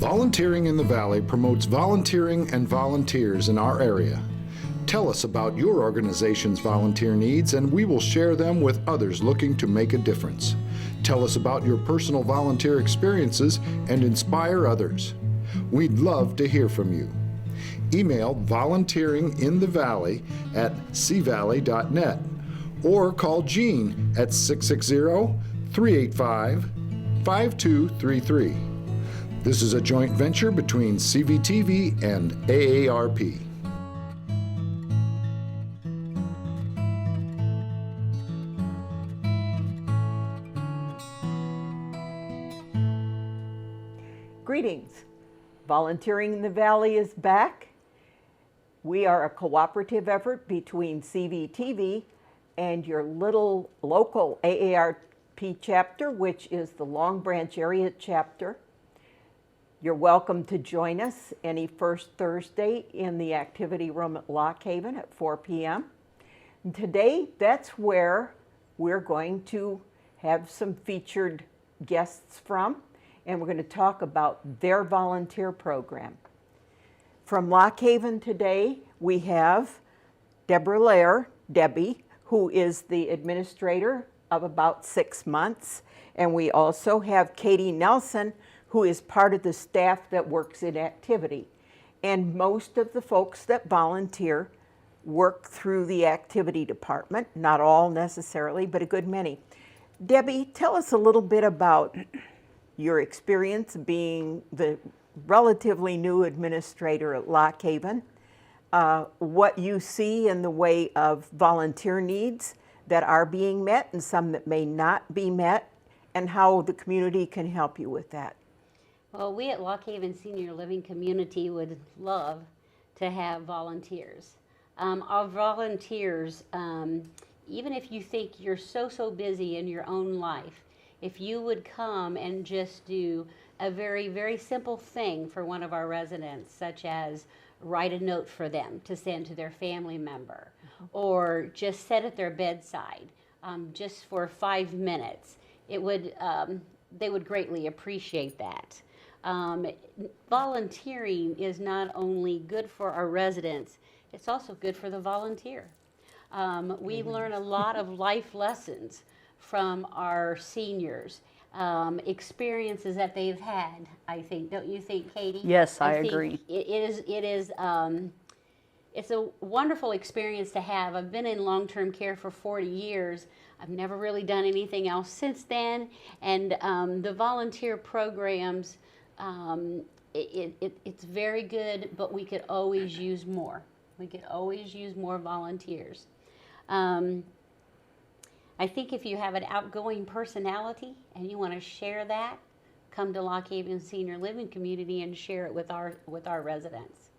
Volunteering in the Valley promotes volunteering and volunteers in our area. Tell us about your organization's volunteer needs and we will share them with others looking to make a difference. Tell us about your personal volunteer experiences and inspire others. We'd love to hear from you. Email volunteeringinthevalley@cvalley.net or call Jean at 660-385-5233. This is a joint venture between CVTV and AARP. Greetings. Volunteering in the Valley is back. We are a cooperative effort between CVTV and your little local AARP chapter, which is the Long Branch area chapter. You're welcome to join us any first Thursday in the activity room at Loch Haven at 4 p.m. And today, that's where we're going to have some featured guests from, and we're going to talk about their volunteer program. From Loch Haven today, we have Deborah Lair, Debbie, who is the administrator of about 6 months, and we also have Katie Nelson, who is part of the staff that works in activity. And most of the folks that volunteer work through the activity department, not all necessarily, but a good many. Debbie, tell us a little bit about your experience being the relatively new administrator at Loch Haven, what you see in the way of volunteer needs that are being met and some that may not be met, and how the community can help you with that. Well, we at Loch Haven Senior Living Community would love to have volunteers. Our volunteers, even if you think you're so busy in your own life, if you would come and just do a very simple thing for one of our residents, such as write a note for them to send to their family member, or just sit at their bedside just for 5 minutes, it would, they would greatly appreciate that. Volunteering is not only good for our residents, it's also good for the volunteer. We learn a lot of life lessons from our seniors, experiences that they've had, I think. Don't you think, Katie? Yes, I agree. It's a wonderful experience to have. I've been in long-term care for 40 years. I've never really done anything else since then. And the volunteer programs, it's very good, but we could always use more. We could always use more volunteers. I think if you have an outgoing personality and you want to share that, come to Loch Haven Senior Living Community and share it with our residents.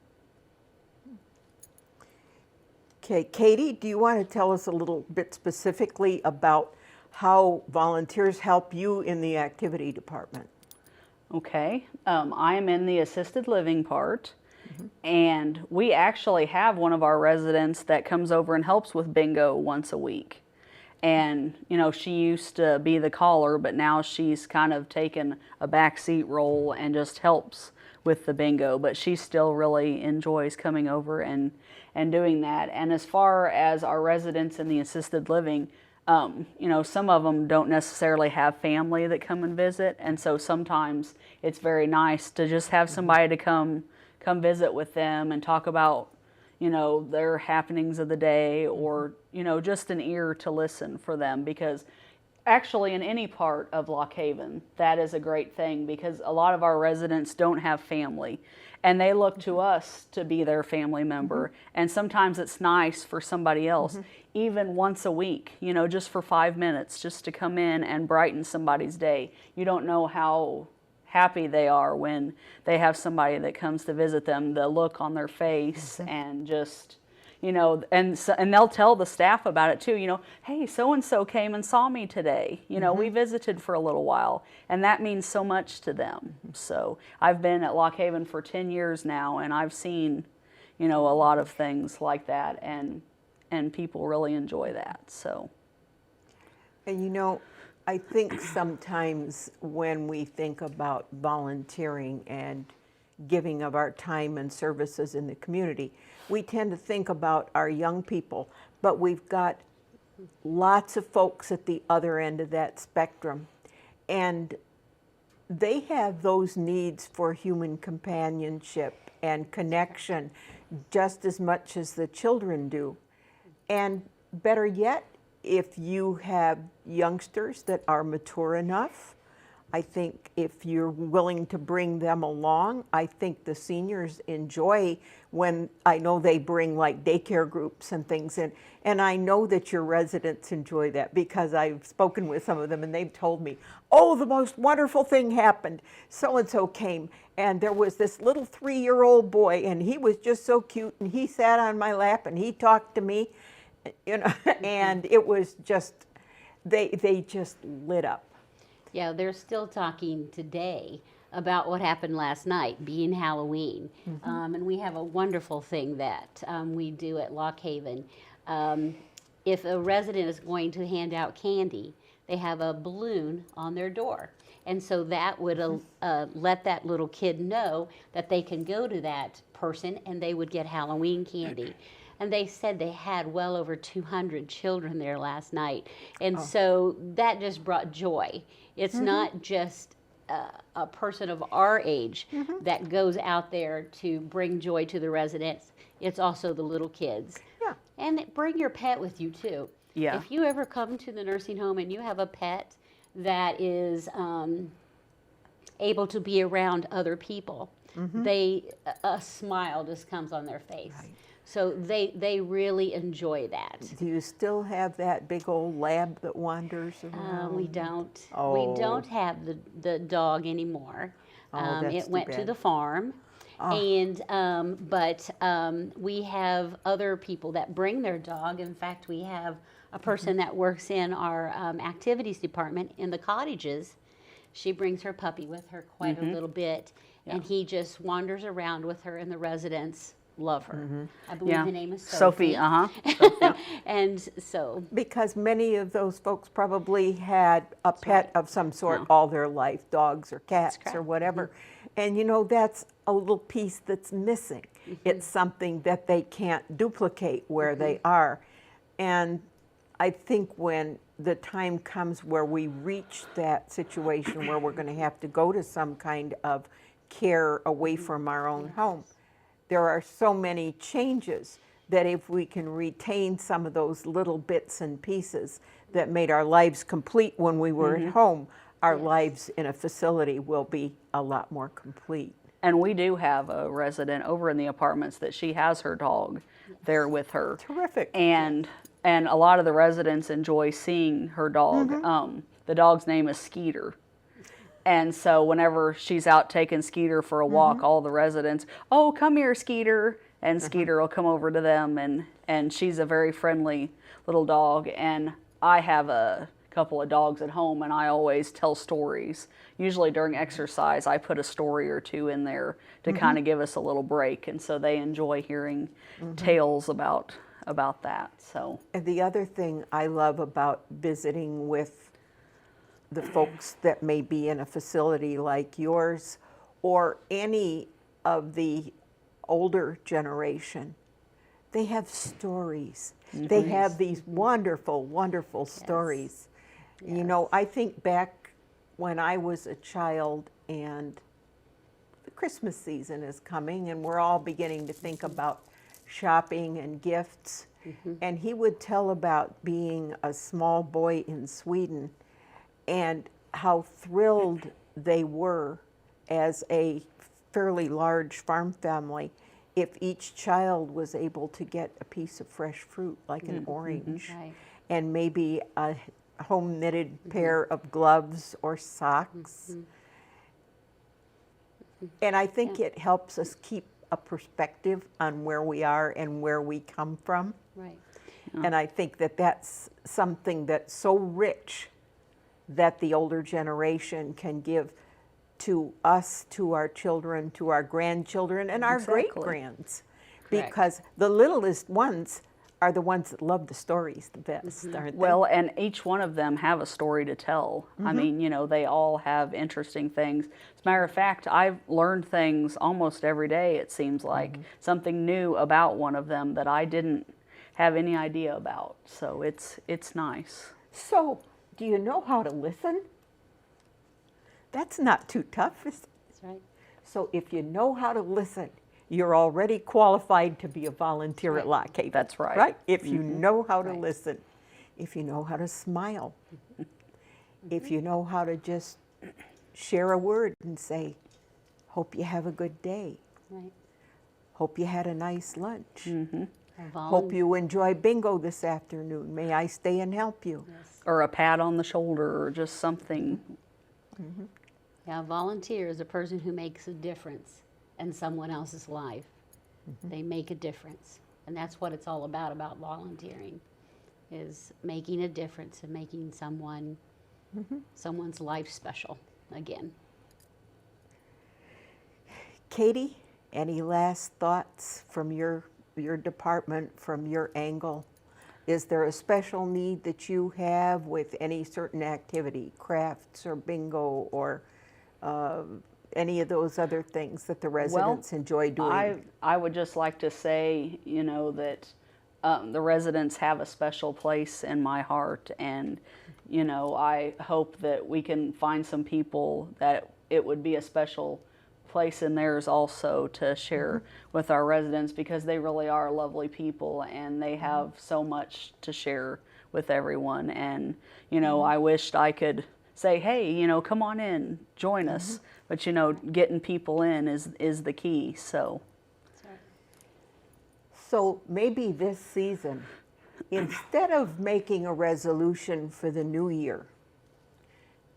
Okay, Katie, do you want to tell us a little bit specifically about how volunteers help you in the activity department? Okay, I am in the assisted living part, and we actually have one of our residents that comes over and helps with bingo once a week. And, you know, she used to be the caller, but now she's kind of taken a backseat role and just helps with the bingo. But she still really enjoys coming over and doing that. And as far as our residents in the assisted living, you know, some of them don't necessarily have family that come and visit. And so sometimes it's very nice to just have somebody to come visit with them and talk about, you know, their happenings of the day, or, you know, just an ear to listen for them. Because actually in any part of Loch Haven, that is a great thing, because a lot of our residents don't have family and they look to us to be their family member. And sometimes it's nice for somebody else, even once a week, you know, just for 5 minutes, just to come in and brighten somebody's day. You don't know how happy they are when they have somebody that comes to visit them, the look on their face, and just, you know, and they'll tell the staff about it too, you know, hey, so-and-so came and saw me today. You know, we visited for a little while, and that means so much to them. So I've been at Loch Haven for 10 years now, and I've seen, you know, a lot of things like that, and people really enjoy that, so. And you know, I think sometimes when we think about volunteering and giving of our time and services in the community, we tend to think about our young people, but we've got lots of folks at the other end of that spectrum. And they have those needs for human companionship and connection just as much as the children do. And better yet, if you have youngsters that are mature enough, I think if you're willing to bring them along, I think the seniors enjoy when, I know they bring like daycare groups and things in, and I know that your residents enjoy that because I've spoken with some of them and they've told me, oh, the most wonderful thing happened. So-and-so came and there was this little 3-year-old boy and he was just so cute and he sat on my lap and he talked to me, you know, and it was just, they just lit up. Yeah, they're still talking today about what happened last night, being Halloween. And we have a wonderful thing that we do at Loch Haven. If a resident is going to hand out candy, they have a balloon on their door. And so that would let that little kid know that they can go to that person and they would get Halloween candy. And they said they had well over 200 children there last night. And so that just brought joy. It's not just a person of our age that goes out there to bring joy to the residents. It's also the little kids. Yeah. And bring your pet with you too. Yeah. If you ever come to the nursing home and you have a pet that is able to be around other people, a smile just comes on their face. Right. So they really enjoy that. Do you still have that big old lab that wanders around? We don't. Oh. We don't have the dog anymore. Oh, that's it too went to bad. the farm. And but we have other people that bring their dog. In fact, we have a person that works in our activities department in the cottages. She brings her puppy with her quite a little bit, and he just wanders around with her, and the residents love her. I believe Yeah. the name is Sophie, Sophie. And so Because many of those folks probably had a pet of some sort all their life, dogs or cats or correct. whatever. And you know, that's a little piece that's missing. It's something that they can't duplicate where they are. And I think when the time comes where we reach that situation where we're going to have to go to some kind of care away from our own home, there are so many changes that if we can retain some of those little bits and pieces that made our lives complete when we were at home, our lives in a facility will be a lot more complete. And we do have a resident over in the apartments that she has her dog there with her. Terrific. And a lot of the residents enjoy seeing her dog. The dog's name is Skeeter. And so whenever she's out taking Skeeter for a walk, all the residents, oh, come here, Skeeter. And Skeeter will come over to them, and she's a very friendly little dog. And I have a couple of dogs at home, and I always tell stories. Usually during exercise, I put a story or two in there to kind of give us a little break. And so they enjoy hearing tales about that. So And the other thing I love about visiting with the folks that may be in a facility like yours or any of the older generation, they have stories. They have these wonderful, wonderful stories. You know, I think back when I was a child and the Christmas season is coming and we're all beginning to think about shopping and gifts. And he would tell about being a small boy in Sweden and how thrilled they were as a fairly large farm family if each child was able to get a piece of fresh fruit like an orange Right. and maybe a home knitted pair of gloves or socks. And I think it helps us keep a perspective on where we are and where we come from. right. And I think that that's something that's so rich that the older generation can give to us, to our children, to our grandchildren, and our Exactly. great-grands. Correct. Because the littlest ones are the ones that love the stories the best, aren't they? Well, and each one of them have a story to tell. I mean, you know, they all have interesting things. As a matter of fact, I've learned things almost every day, it seems like. Something new about one of them that I didn't have any idea about. So it's nice. So, do you know how to listen? That's not too tough, is it? That's right. So if you know how to listen, you're already qualified to be a volunteer at Loch Haven. That's right. Right? If you know how to Right. listen, if you know how to smile, if you know how to just share a word and say, hope you have a good day, Right. hope you had a nice lunch, A hope you enjoy bingo this afternoon, may I stay and help you? Yes. Or a pat on the shoulder or just something. Yeah, a volunteer is a person who makes a difference in someone else's life. They make a difference. And that's what it's all about volunteering, is making a difference and making someone's life special again. Katie, any last thoughts from your department, from your angle? Is there a special need that you have with any certain activity, crafts or bingo or any of those other things that the residents enjoy doing? I would just like to say, you know, that the residents have a special place in my heart, and you know, I hope that we can find some people that it would be a special place in theirs also to share with our residents, because they really are lovely people and they have so much to share with everyone. And you know, I wished I could say, hey, you know, come on in, join us. But you know, getting people in is the key. So So maybe this season, instead of making a resolution for the new year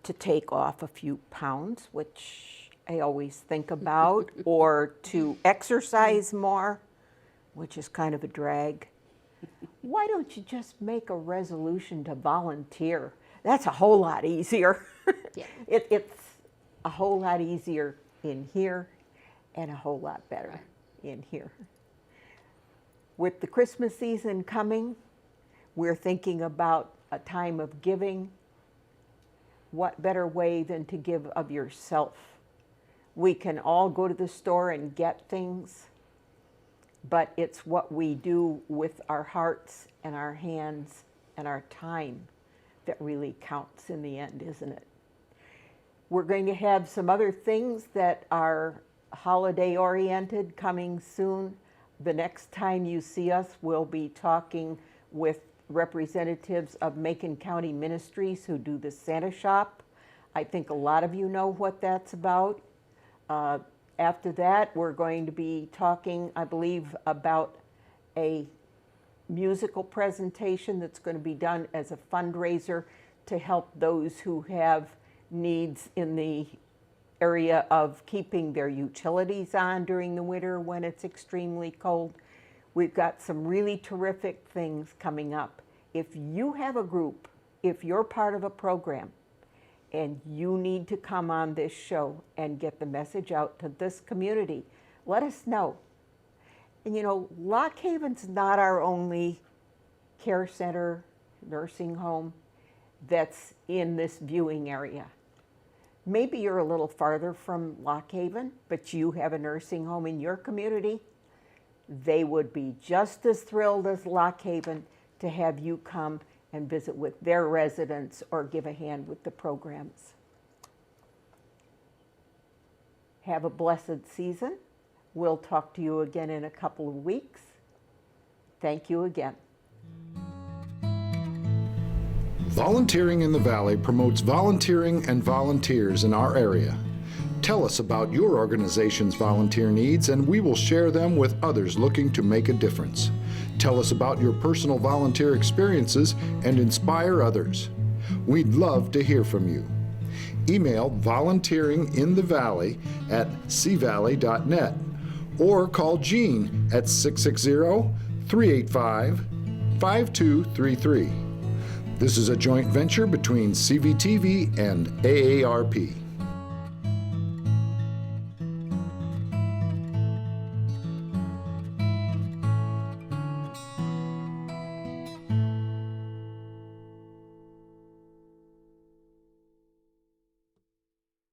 to take off a few pounds, which I always think about, or to exercise more, which is kind of a drag, why don't you just make a resolution to volunteer? That's a whole lot easier. Yeah. It's a whole lot easier in here and a whole lot better in here. With the Christmas season coming, we're thinking about a time of giving. What better way than to give of yourself? We can all go to the store and get things, but it's what we do with our hearts and our hands and our time that really counts in the end, isn't it? We're going to have some other things that are holiday oriented coming soon. The next time you see us, we'll be talking with representatives of Macon County Ministries who do the Santa Shop. I think a lot of you know what that's about. After that, we're going to be talking, I believe, about a musical presentation that's going to be done as a fundraiser to help those who have needs in the area of keeping their utilities on during the winter when it's extremely cold. We've got some really terrific things coming up. If you have a group, if you're part of a program, and you need to come on this show and get the message out to this community, let us know. And you know, Loch Haven's not our only care center, nursing home that's in this viewing area. Maybe you're a little farther from Loch Haven, but you have a nursing home in your community. They would be just as thrilled as Loch Haven to have you come and visit with their residents or give a hand with the programs. Have a blessed season. We'll talk to you again in a couple of weeks. Thank you again. Volunteering in the Valley promotes volunteering and volunteers in our area. Tell us about your organization's volunteer needs and we will share them with others looking to make a difference. Tell us about your personal volunteer experiences and inspire others. We'd love to hear from you. Email volunteeringinthevalley@cvalley.net or call Jean at 660-385-5233. This is a joint venture between CVTV and AARP.